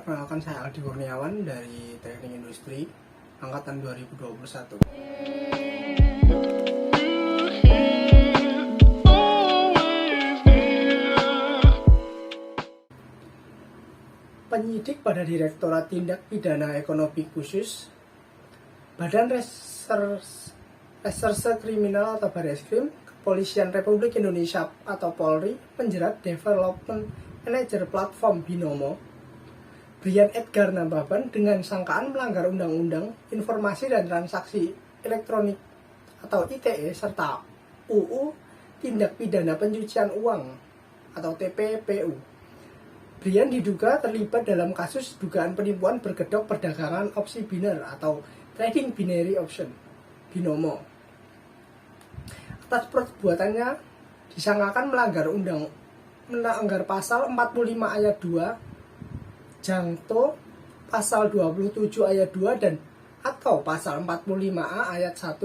perkenalkan saya Aldi Kurniawan dari Teknik Industri Angkatan 2021. Penyidik pada Direktorat Tindak Pidana Ekonomi Khusus Badan Reserse Kriminal atau Bareskrim Kepolisian Republik Indonesia atau Polri menjerat Development Manager Platform Binomo Brian Edgar Nambaban dengan sangkaan melanggar Undang-Undang Informasi dan Transaksi Elektronik atau ITE serta UU Tindak Pidana Pencucian Uang atau TPPU. Brian diduga terlibat dalam kasus dugaan penipuan berkedok perdagangan opsi biner atau trading binary option Binomo. Atas perbuatannya disangkakan melanggar pasal 45 ayat 2, Jangto pasal 27 ayat 2 dan atau pasal 45A ayat 1,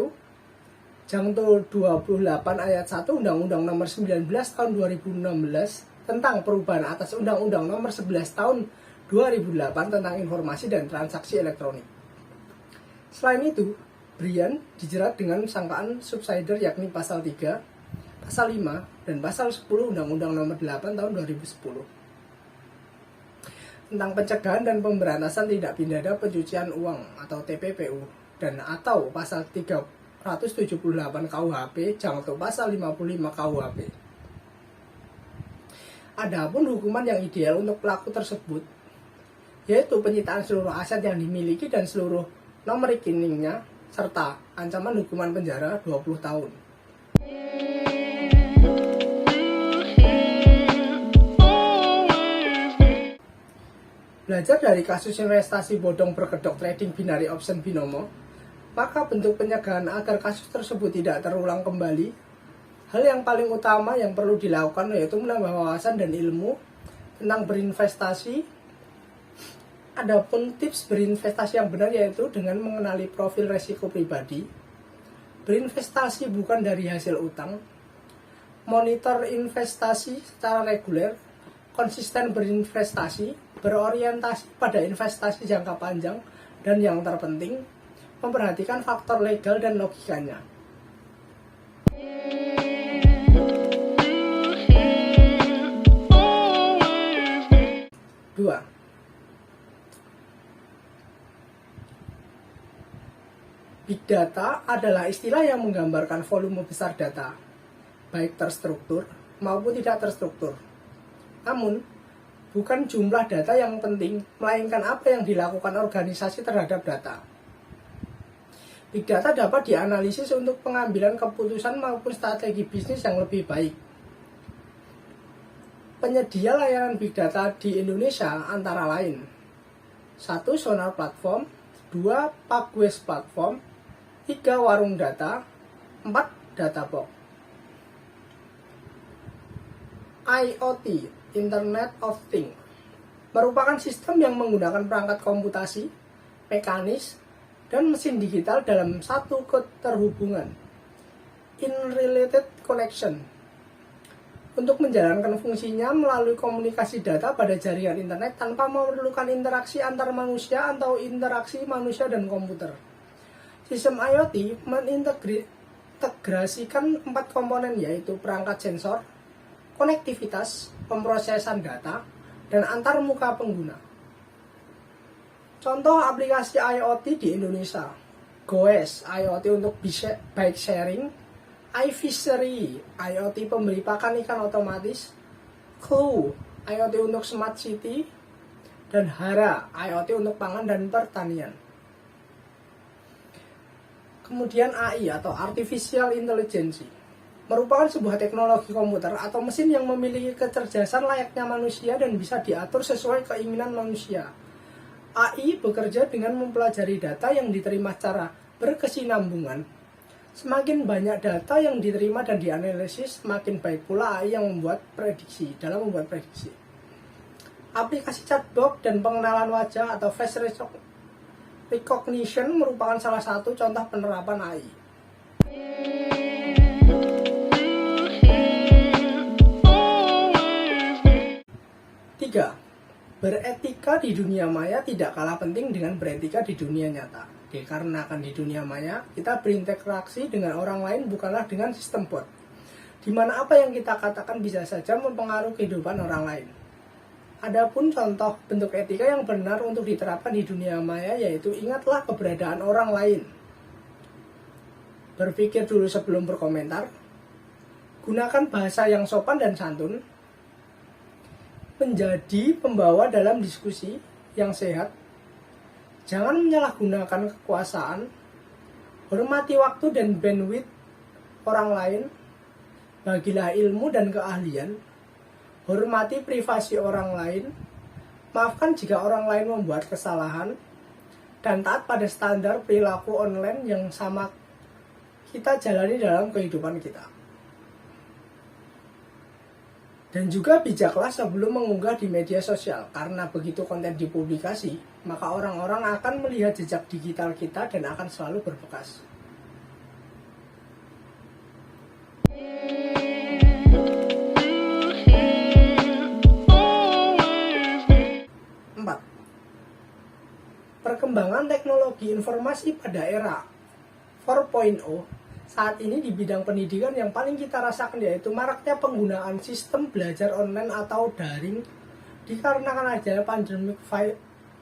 Jangto 28 ayat 1 Undang-Undang Nomor 19 tahun 2016 tentang perubahan atas Undang-Undang Nomor 11 tahun 2008 tentang informasi dan transaksi elektronik. Selain itu, Brian dijerat dengan sangkaan subsidiar yakni pasal 3, pasal 5, dan pasal 10 Undang-Undang Nomor 8 tahun 2010 tentang pencegahan dan pemberantasan tindak pidana pencucian uang atau TPPU dan atau pasal 378 KUHP Jangto pasal 55 KUHP. Adapun hukuman yang ideal untuk pelaku tersebut yaitu penyitaan seluruh aset yang dimiliki dan seluruh nomor rekeningnya serta ancaman hukuman penjara 20 tahun. Belajar dari kasus investasi bodong berkedok trading binary option Binomo, maka bentuk pencegahan agar kasus tersebut tidak terulang kembali, hal yang paling utama yang perlu dilakukan yaitu menambah wawasan dan ilmu tentang berinvestasi. Adapun tips berinvestasi yang benar yaitu dengan mengenali profil resiko pribadi, berinvestasi bukan dari hasil utang, monitor investasi secara reguler, konsisten berinvestasi, berorientasi pada investasi jangka panjang, dan yang terpenting, memperhatikan faktor legal dan logikanya. Dua, Big Data adalah istilah yang menggambarkan volume besar data, baik terstruktur maupun tidak terstruktur. Namun, bukan jumlah data yang penting, melainkan apa yang dilakukan organisasi terhadap data. Big Data dapat dianalisis untuk pengambilan keputusan maupun strategi bisnis yang lebih baik. Penyedia layanan Big Data di Indonesia antara lain 1. Sonar Platform, 2. Pagues Platform, 3. Warung Data, 4. Databox. IoT, Internet of Things, merupakan sistem yang menggunakan perangkat komputasi, mekanis, dan mesin digital dalam satu keterhubungan in-related connection untuk menjalankan fungsinya melalui komunikasi data pada jaringan internet tanpa memerlukan interaksi antar manusia atau interaksi manusia dan komputer. Sistem IoT mengintegrasikan 4 komponen yaitu perangkat sensor, konektivitas, pemrosesan data, dan antar muka pengguna. Contoh aplikasi IoT di Indonesia: Goes IoT untuk bike sharing, iFishery IoT pemberi pakan ikan otomatis, Clue IoT untuk smart city, dan Hara IoT untuk pangan dan pertanian. Kemudian AI atau Artificial Intelligence merupakan sebuah teknologi komputer atau mesin yang memiliki kecerdasan layaknya manusia dan bisa diatur sesuai keinginan manusia. AI bekerja dengan mempelajari data yang diterima secara berkesinambungan. Semakin banyak data yang diterima dan dianalisis, semakin baik pula AI yang membuat prediksi. Aplikasi chatbot dan pengenalan wajah atau face recognition merupakan salah satu contoh penerapan AI. 3. Beretika di dunia maya tidak kalah penting dengan beretika di dunia nyata. Dikarenakan di dunia maya, kita berinteraksi dengan orang lain bukanlah dengan sistem bot, di mana apa yang kita katakan bisa saja mempengaruhi kehidupan orang lain. Adapun contoh bentuk etika yang benar untuk diterapkan di dunia maya yaitu ingatlah keberadaan orang lain. Berpikir dulu sebelum berkomentar. Gunakan bahasa yang sopan dan santun. Menjadi pembawa dalam diskusi yang sehat. Jangan menyalahgunakan kekuasaan. Hormati waktu dan bandwidth orang lain. Bagilah ilmu dan keahlian. Hormati privasi orang lain. Maafkan jika orang lain membuat kesalahan. Dan taat pada standar perilaku online yang sama kita jalani dalam kehidupan kita. Dan juga bijaklah sebelum mengunggah di media sosial, karena begitu konten dipublikasi, maka orang-orang akan melihat jejak digital kita dan akan selalu berbekas. Perkembangan teknologi informasi pada era 4.0 saat ini di bidang pendidikan yang paling kita rasakan yaitu maraknya penggunaan sistem belajar online atau daring dikarenakan adanya pandemi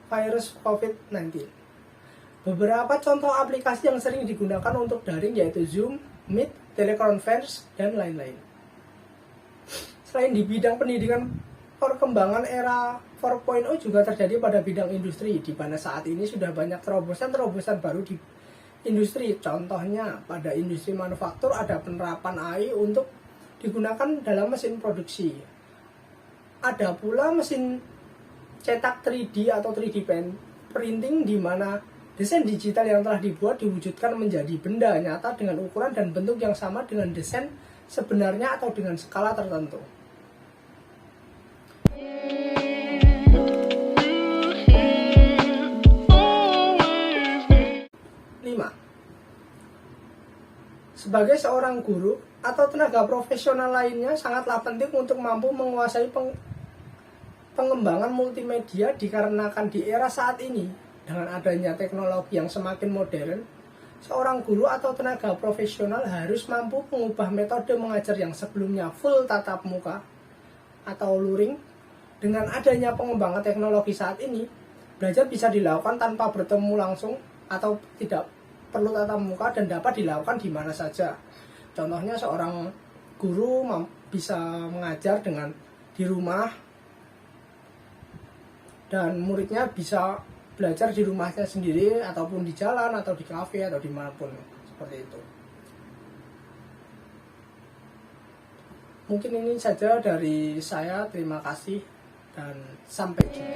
virus COVID-19. Beberapa contoh aplikasi yang sering digunakan untuk daring yaitu Zoom, Meet, Teleconference, dan lain-lain. Selain di bidang pendidikan, perkembangan era 4.0 juga terjadi pada bidang industri, di mana saat ini sudah banyak terobosan-terobosan baru di industri. Contohnya pada industri manufaktur ada penerapan AI untuk digunakan dalam mesin produksi. Ada pula mesin cetak 3D atau 3D printing di mana desain digital yang telah dibuat diwujudkan menjadi benda nyata dengan ukuran dan bentuk yang sama dengan desain sebenarnya atau dengan skala tertentu. 5. Sebagai seorang guru atau tenaga profesional lainnya sangatlah penting untuk mampu menguasai pengembangan multimedia dikarenakan di era saat ini dengan adanya teknologi yang semakin modern, seorang guru atau tenaga profesional harus mampu mengubah metode mengajar yang sebelumnya full tatap muka atau luring. Dengan adanya pengembangan teknologi saat ini, belajar bisa dilakukan tanpa bertemu langsung atau tidak perlu tatap muka dan dapat dilakukan di mana saja. Contohnya seorang guru bisa mengajar dengan di rumah dan muridnya bisa belajar di rumahnya sendiri ataupun di jalan atau di kafe atau dimanapun seperti itu. Mungkin ini saja dari saya. Terima kasih dan sampai jumpa.